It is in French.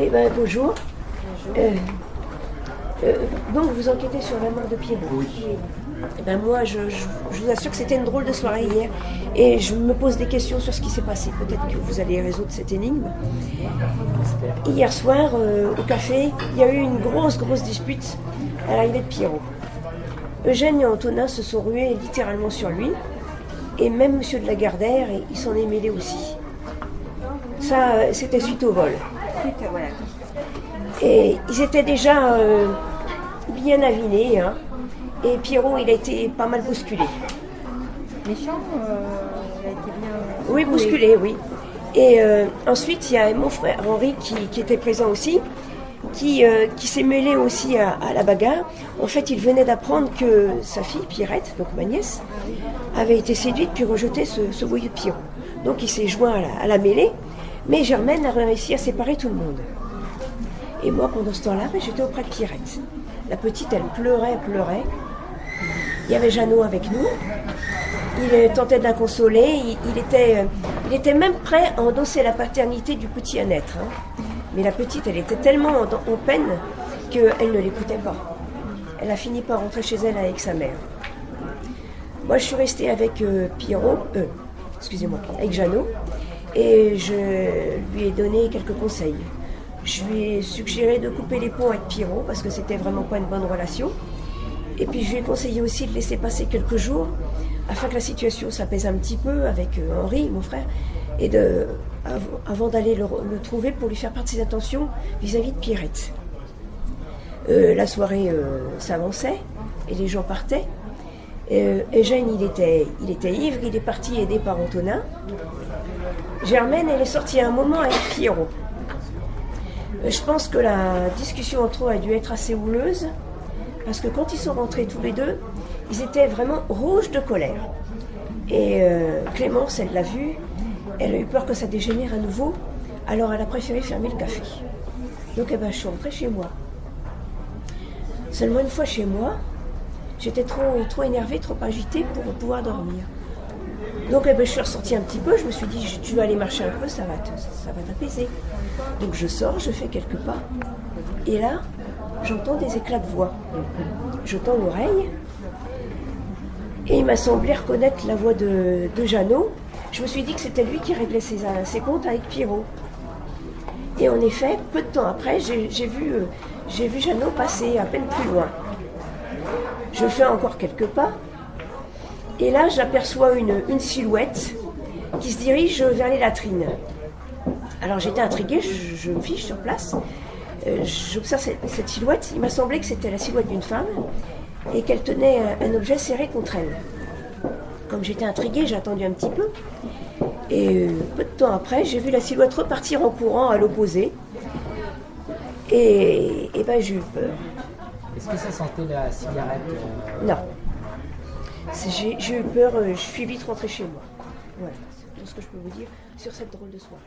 Eh bien, bonjour. Donc, vous enquêtez sur la mort de Pierrot. Oui. Eh ben, moi, je vous assure que c'était une drôle de soirée hier. Et je me pose des questions sur ce qui s'est passé. Peut-être que vous allez résoudre cette énigme. Hier soir, au café, il y a eu une grosse dispute à l'arrivée de Pierrot. Eugène et Antonin se sont rués littéralement sur lui. Et même Monsieur de Lagardère, il s'en est mêlé aussi. Ça, c'était suite au vol. Et ils étaient déjà bien avinés, hein. Et Pierrot, il a été pas mal bousculé. Méchant, il a été bien... Oui, bousculé, oui. Et ensuite, il y a mon frère Henri qui était présent aussi, qui s'est mêlé aussi à la bagarre. En fait, il venait d'apprendre que sa fille, Pierrette, donc ma nièce, avait été séduite puis rejeté ce voyou de Pierrot. Donc il s'est joint à la mêlée, mais Germaine a réussi à séparer tout le monde. Et moi, pendant ce temps-là, j'étais auprès de Pierrette. La petite, elle pleurait. Il y avait Jeannot avec nous. Il tentait de la consoler. Il était même prêt à endosser la paternité du petit à naître, hein. Mais la petite, elle était tellement en peine qu'elle ne l'écoutait pas. Elle a fini par rentrer chez elle avec sa mère. Moi, je suis restée avec avec Jeannot, et je lui ai donné quelques conseils. Je lui ai suggéré de couper les ponts avec Pierrot, parce que c'était vraiment pas une bonne relation. Et puis je lui ai conseillé aussi de laisser passer quelques jours, afin que la situation s'apaise un petit peu avec Henri, mon frère, et avant d'aller le trouver pour lui faire part de ses intentions vis-à-vis de Pierrette. La soirée s'avançait, et les gens partaient. Eugène, il était ivre, il est parti aidé par Antonin. Germaine, elle est sortie à un moment avec Pierrot. Je pense que la discussion entre eux a dû être assez houleuse, parce que quand ils sont rentrés tous les deux, ils étaient vraiment rouges de colère. Et Clémence, elle l'a vu, elle a eu peur que ça dégénère à nouveau, alors elle a préféré fermer le café. Donc je suis rentrée chez moi. Seulement une fois chez moi, j'étais trop énervée, trop agitée pour pouvoir dormir. Donc je suis ressortie un petit peu, je me suis dit, tu vas aller marcher un peu, ça va t'apaiser. Donc je sors, je fais quelques pas, et là, j'entends des éclats de voix. Je tends l'oreille, et il m'a semblé reconnaître la voix de Jeannot. Je me suis dit que c'était lui qui réglait ses comptes avec Pierrot. Et en effet, peu de temps après, j'ai vu Jeannot passer à peine plus loin. Je fais encore quelques pas, et là j'aperçois une silhouette qui se dirige vers les latrines. Alors j'étais intriguée, je me fiche sur place, j'observe cette silhouette. Il m'a semblé que c'était la silhouette d'une femme et qu'elle tenait un objet serré contre elle. Comme j'étais intriguée, j'ai attendu un petit peu, et peu de temps après, j'ai vu la silhouette repartir en courant à l'opposé, et j'ai eu peur. Est-ce que ça sentait la cigarette Non. J'ai eu peur, je suis vite rentrée chez moi. Voilà, c'est tout ce que je peux vous dire sur cette drôle de soirée.